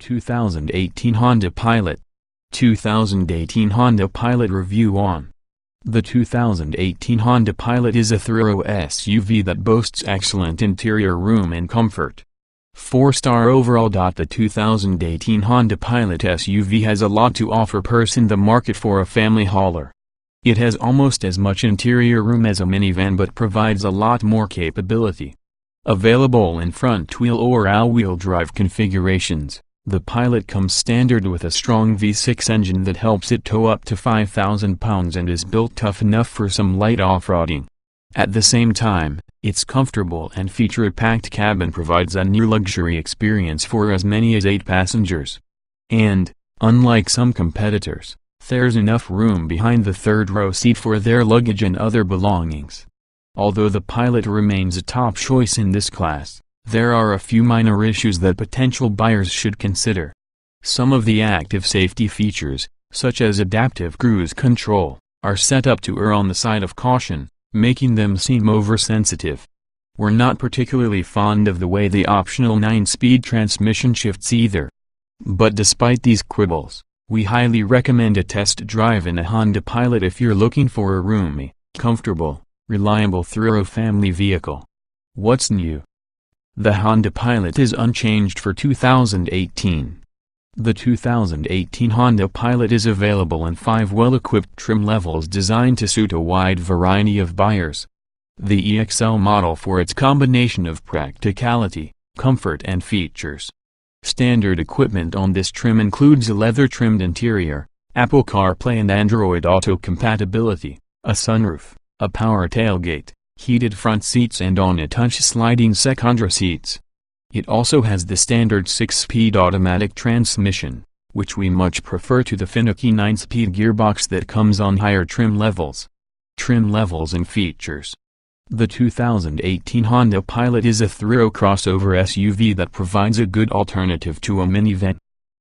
2018 Honda Pilot. 2018 Honda Pilot review on. The 2018 Honda Pilot is a thorough SUV that boasts excellent interior room and comfort. 4-star overall. The 2018 Honda Pilot SUV has a lot to offer in the market for a family hauler. It has almost as much interior room as a minivan but provides a lot more capability. Available in front-wheel or all-wheel drive configurations, the Pilot comes standard with a strong V6 engine that helps it tow up to 5,000 pounds and is built tough enough for some light off-roading. At the same time, its comfortable and feature-packed cabin provides a near-luxury experience for as many as 8 passengers. And, unlike some competitors, there's enough room behind the third-row seat for their luggage and other belongings. Although the Pilot remains a top choice in this class, there are a few minor issues that potential buyers should consider. Some of the active safety features, such as adaptive cruise control, are set up to err on the side of caution, making them seem oversensitive. We're not particularly fond of the way the optional 9-speed transmission shifts either. But despite these quibbles, we highly recommend a test drive in a Honda Pilot if you're looking for a roomy, comfortable, reliable thorough family vehicle. What's new? The Honda Pilot is unchanged for 2018. The 2018 Honda Pilot is available in 5 well-equipped trim levels designed to suit a wide variety of buyers. The EXL model for its combination of practicality, comfort and features. Standard equipment on this trim includes a leather-trimmed interior, Apple CarPlay and Android Auto compatibility, a sunroof, a power tailgate, heated front seats and on a touch sliding secondary seats. It also has the standard 6-speed automatic transmission, which we much prefer to the finicky 9-speed gearbox that comes on higher trim levels. Trim levels and features. The 2018 Honda Pilot is a thorough crossover SUV that provides a good alternative to a minivan.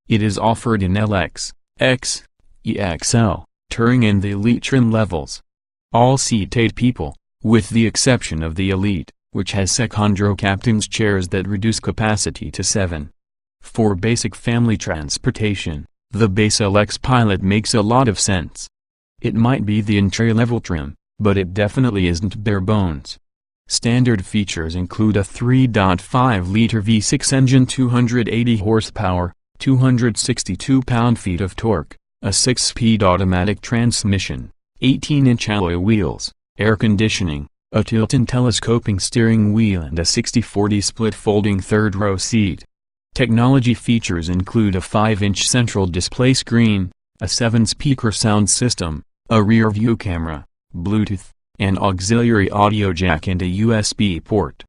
It is offered in LX, X, EXL, Touring and the Elite trim levels. All seat 8 people, with the exception of the Elite, which has secondary captain's chairs that reduce capacity to 7. For basic family transportation, the base LX Pilot makes a lot of sense. It might be the entry-level trim, but it definitely isn't bare bones. Standard features include a 3.5-liter V6 engine, 280 horsepower, 262 pound-feet of torque, a 6-speed automatic transmission, 18-inch alloy wheels, air conditioning, a tilt and telescoping steering wheel and a 60/40 split folding third-row seat. Technology features include a 5-inch central display screen, a 7-speaker sound system, a rear-view camera, Bluetooth, an auxiliary audio jack and a USB port.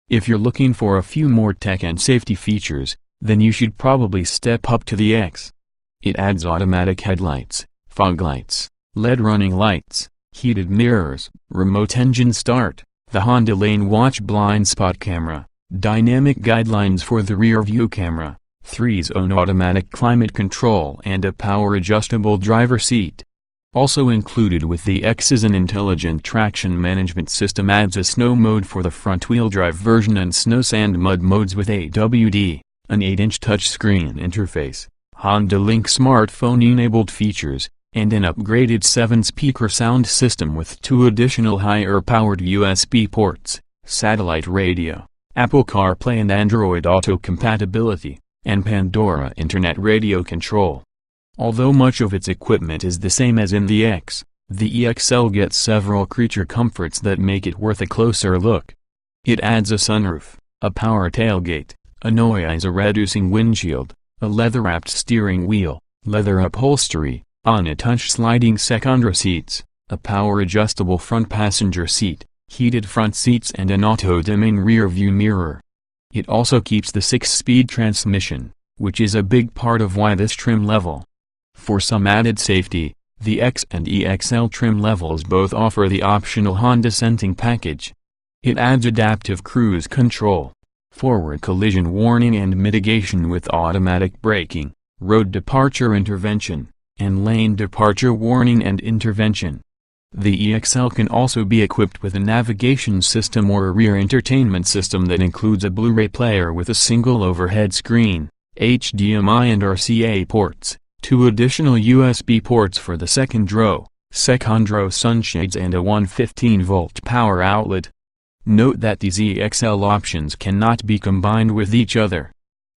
If you're looking for a few more tech and safety features, then you should probably step up to the X. It adds automatic headlights, fog lights, LED running lights, heated mirrors, remote engine start, the Honda Lane Watch blind spot camera, dynamic guidelines for the rear view camera, 3-zone automatic climate control and a power-adjustable driver seat. Also included with the X is an intelligent traction management system, adds a snow mode for the front-wheel drive version and snow sand mud modes with AWD, an 8-inch touchscreen interface, Honda Link smartphone-enabled features, and an upgraded 7-speaker sound system with 2 additional higher-powered USB ports, satellite radio, Apple CarPlay and Android Auto compatibility, and Pandora Internet radio control. Although much of its equipment is the same as in the X, the EXL gets several creature comforts that make it worth a closer look. It adds a sunroof, a power tailgate, a noise-reducing windshield, a leather-wrapped steering wheel, leather upholstery, on a touch sliding secondary seats, a power-adjustable front passenger seat, heated front seats and an auto-dimming rear-view mirror. It also keeps the 6-speed transmission, which is a big part of why this trim level. For some added safety, the X and EXL trim levels both offer the optional Honda Sensing package. It adds adaptive cruise control, forward collision warning and mitigation with automatic braking, road departure intervention, and lane departure warning and intervention. The EXL can also be equipped with a navigation system or a rear entertainment system that includes a Blu-ray player with a single overhead screen, HDMI and RCA ports, 2 additional USB ports for the second row sunshades and a 115-volt power outlet. Note that these EXL options cannot be combined with each other.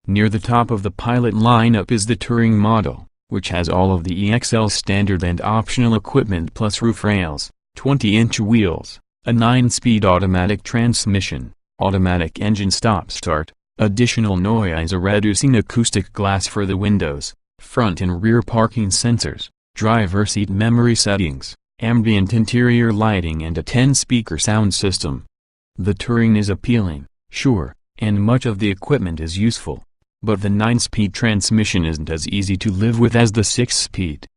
Near the top of the Pilot lineup is the Touring model, which has all of the EXL standard and optional equipment plus roof rails, 20-inch wheels, a 9-speed automatic transmission, automatic engine stop-start, additional noise-reducing acoustic glass for the windows, front and rear parking sensors, driver seat memory settings, ambient interior lighting and a 10-speaker sound system. The Touring is appealing, sure, and much of the equipment is useful. But the 9-speed transmission isn't as easy to live with as the 6-speed.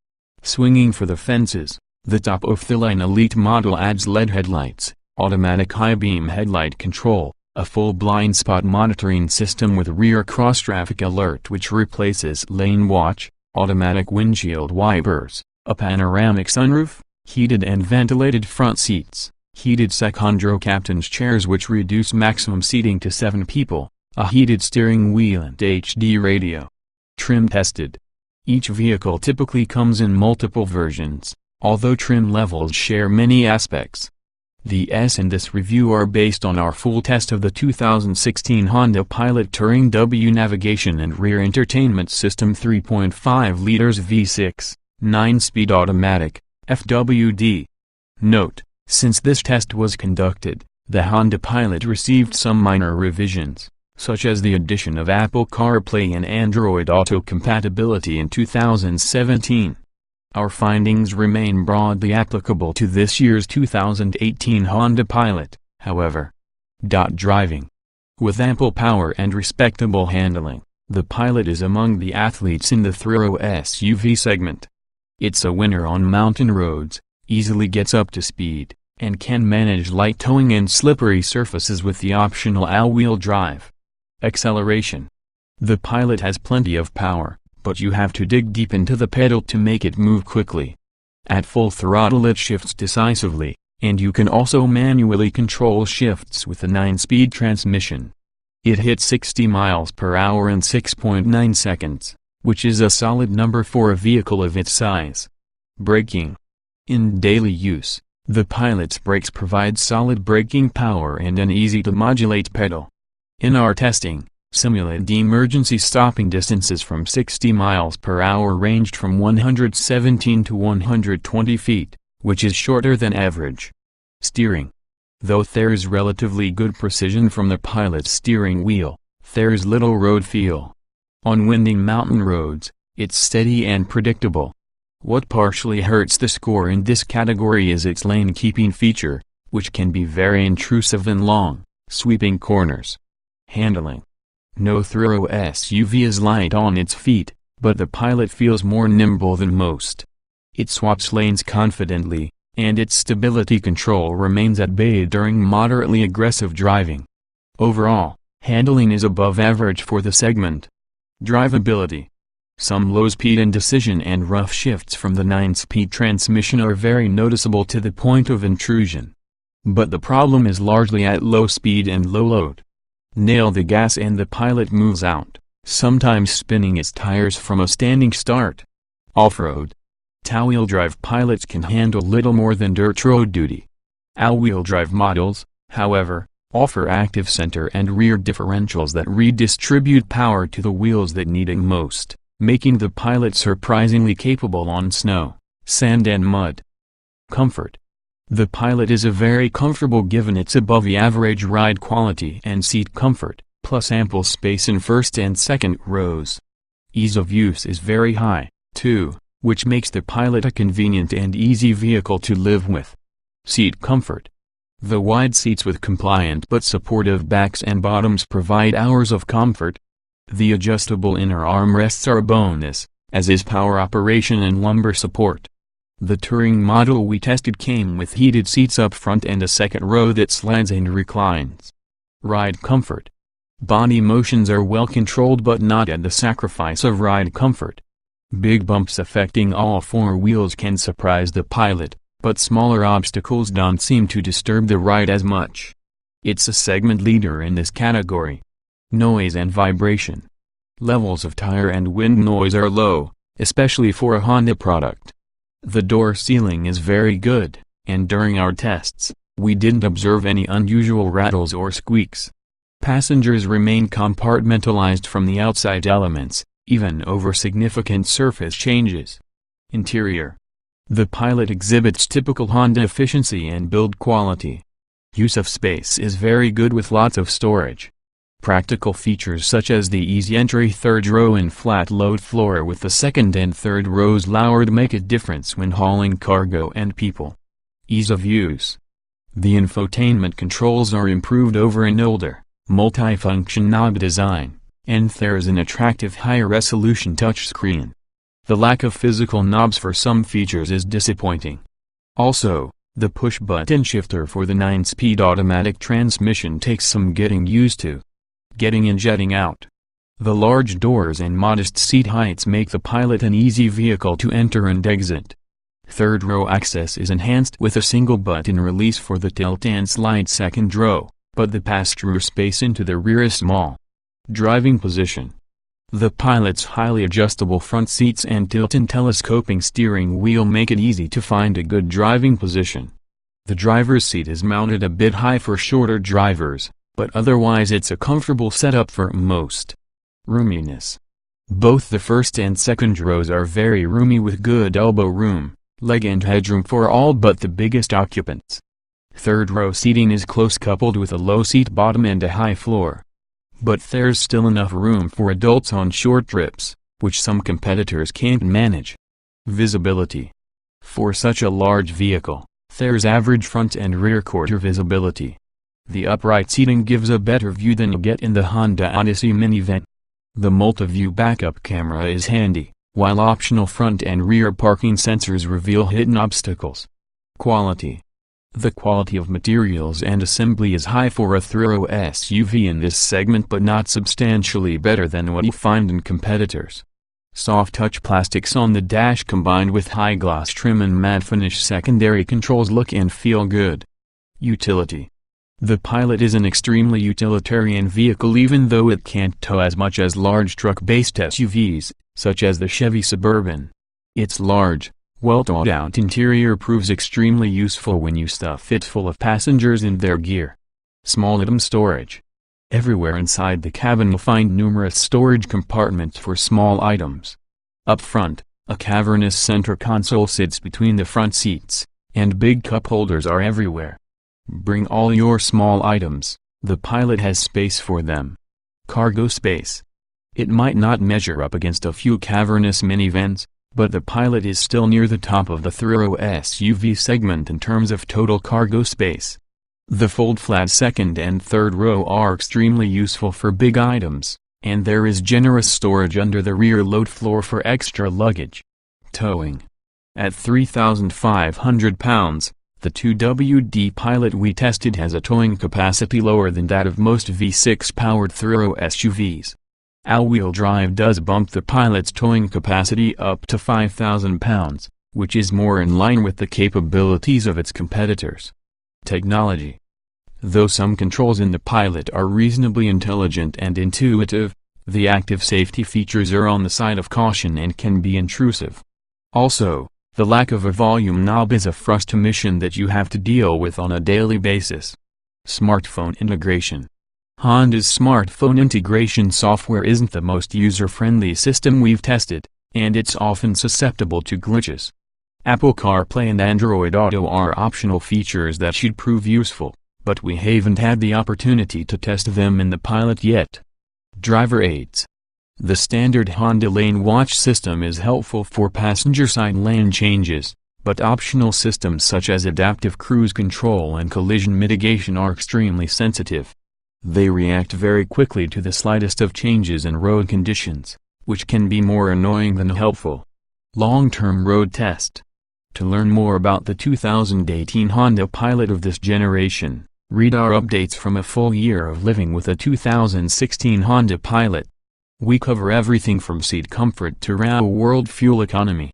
Swinging for the fences, the top-of-the-line Elite model adds LED headlights, automatic high-beam headlight control, a full blind spot monitoring system with rear cross-traffic alert which replaces lane watch, automatic windshield wipers, a panoramic sunroof, heated and ventilated front seats, heated second-row captain's chairs which reduce maximum seating to 7 people, a heated steering wheel and HD radio. Trim tested. Each vehicle typically comes in multiple versions, although trim levels share many aspects. The S in this review are based on our full test of the 2016 Honda Pilot Touring W navigation and rear entertainment system 3.5 liters V6, 9-speed automatic, FWD. Note, since this test was conducted, the Honda Pilot received some minor revisions, such as the addition of Apple CarPlay and Android Auto compatibility in 2017. Our findings remain broadly applicable to this year's 2018 Honda Pilot, however. Driving. With ample power and respectable handling, the Pilot is among the athletes in the thorough SUV segment. It's a winner on mountain roads, easily gets up to speed, and can manage light towing and slippery surfaces with the optional all-wheel drive. Acceleration. The Pilot has plenty of power, but you have to dig deep into the pedal to make it move quickly. At full throttle it shifts decisively, and you can also manually control shifts with a 9-speed transmission. It hit 60 miles per hour in 6.9 seconds, which is a solid number for a vehicle of its size. Braking. In daily use, the Pilot's brakes provide solid braking power and an easy-to-modulate pedal. In our testing, simulated emergency stopping distances from 60 miles per hour ranged from 117 to 120 feet, which is shorter than average. Steering. Though there's relatively good precision from the Pilot's steering wheel, there's little road feel. On winding mountain roads, it's steady and predictable. What partially hurts the score in this category is its lane-keeping feature, which can be very intrusive in long, sweeping corners. Handling. No thorough SUV is light on its feet, but the Pilot feels more nimble than most. It swaps lanes confidently, and its stability control remains at bay during moderately aggressive driving. Overall, handling is above average for the segment. Drivability. Some low-speed indecision and rough shifts from the 9-speed transmission are very noticeable to the point of intrusion. But the problem is largely at low speed and low load. Nail the gas and the Pilot moves out, sometimes spinning its tires from a standing start. Off-road. All-wheel drive Pilots can handle little more than dirt road duty. All-wheel drive models, however, offer active center and rear differentials that redistribute power to the wheels that need it most, making the Pilot surprisingly capable on snow, sand and mud. Comfort. The Pilot is a very comfortable given its above-average ride quality and seat comfort, plus ample space in first and second rows. Ease of use is very high, too, which makes the Pilot a convenient and easy vehicle to live with. Seat comfort. The wide seats with compliant but supportive backs and bottoms provide hours of comfort. The adjustable inner armrests are a bonus, as is power operation and lumbar support. The Touring model we tested came with heated seats up front and a second row that slides and reclines. Ride comfort. Body motions are well controlled but not at the sacrifice of ride comfort. Big bumps affecting all four wheels can surprise the Pilot, but smaller obstacles don't seem to disturb the ride as much. It's a segment leader in this category. Noise and vibration. Levels of tire and wind noise are low, especially for a Honda product. The door sealing is very good, and during our tests, we didn't observe any unusual rattles or squeaks. Passengers remain compartmentalized from the outside elements, even over significant surface changes. Interior. The Pilot exhibits typical Honda efficiency and build quality. Use of space is very good with lots of storage. Practical features such as the easy entry third row and flat load floor with the second and third rows lowered make a difference when hauling cargo and people. Ease of use. The infotainment controls are improved over an older, multifunction knob design, and there's an attractive high-resolution touchscreen. The lack of physical knobs for some features is disappointing. Also, the push-button shifter for the 9-speed automatic transmission takes some getting used to. Getting in, jetting out. The large doors and modest seat heights make the Pilot an easy vehicle to enter and exit. Third row access is enhanced with a single button release for the tilt and slide second row, but the pass-through space into the rear is small. Driving position. The Pilot's highly adjustable front seats and tilt and telescoping steering wheel make it easy to find a good driving position. The driver's seat is mounted a bit high for shorter drivers, but otherwise it's a comfortable setup for most. Roominess. Both the first and second rows are very roomy with good elbow room, leg and headroom for all but the biggest occupants. Third row seating is close coupled with a low seat bottom and a high floor. But there's still enough room for adults on short trips, which some competitors can't manage. Visibility. For such a large vehicle, there's average front and rear quarter visibility. The upright seating gives a better view than you get in the Honda Odyssey minivan. The multi-view backup camera is handy, while optional front and rear parking sensors reveal hidden obstacles. Quality. The quality of materials and assembly is high for a thorough SUV in this segment, but not substantially better than what you find in competitors. Soft touch plastics on the dash combined with high gloss trim and matte finish secondary controls look and feel good. Utility. The Pilot is an extremely utilitarian vehicle even though it can't tow as much as large truck-based SUVs, such as the Chevy Suburban. Its large, well-thought-out interior proves extremely useful when you stuff it full of passengers and their gear. Small item storage. Everywhere inside the cabin you'll find numerous storage compartments for small items. Up front, a cavernous center console sits between the front seats, and big cup holders are everywhere. Bring all your small items, the Pilot has space for them. Cargo space. It might not measure up against a few cavernous minivans, but the Pilot is still near the top of the thorough SUV segment in terms of total cargo space. The fold-flat second and third row are extremely useful for big items, and there is generous storage under the rear load floor for extra luggage. Towing. At 3,500 pounds, the 2WD Pilot we tested has a towing capacity lower than that of most V6-powered thorough SUVs. All-wheel drive does bump the Pilot's towing capacity up to 5,000 pounds, which is more in line with the capabilities of its competitors. Technology. Though some controls in the Pilot are reasonably intelligent and intuitive, the active safety features are on the side of caution and can be intrusive. Also, the lack of a volume knob is a frustration that you have to deal with on a daily basis. Smartphone integration. Honda's smartphone integration software isn't the most user-friendly system we've tested, and it's often susceptible to glitches. Apple CarPlay and Android Auto are optional features that should prove useful, but we haven't had the opportunity to test them in the Pilot yet. Driver aids. The standard Honda Lane Watch system is helpful for passenger-side lane changes, but optional systems such as adaptive cruise control and collision mitigation are extremely sensitive. They react very quickly to the slightest of changes in road conditions, which can be more annoying than helpful. Long-term road test. To learn more about the 2018 Honda Pilot of this generation, read our updates from a full year of living with a 2016 Honda Pilot. We cover everything from seat comfort to real-world fuel economy.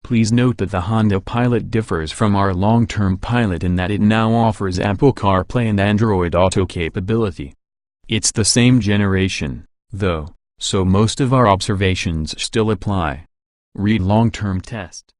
Please note that the Honda Pilot differs from our long-term Pilot in that it now offers Apple CarPlay and Android Auto capability. It's the same generation, though, so most of our observations still apply. Read long-term test.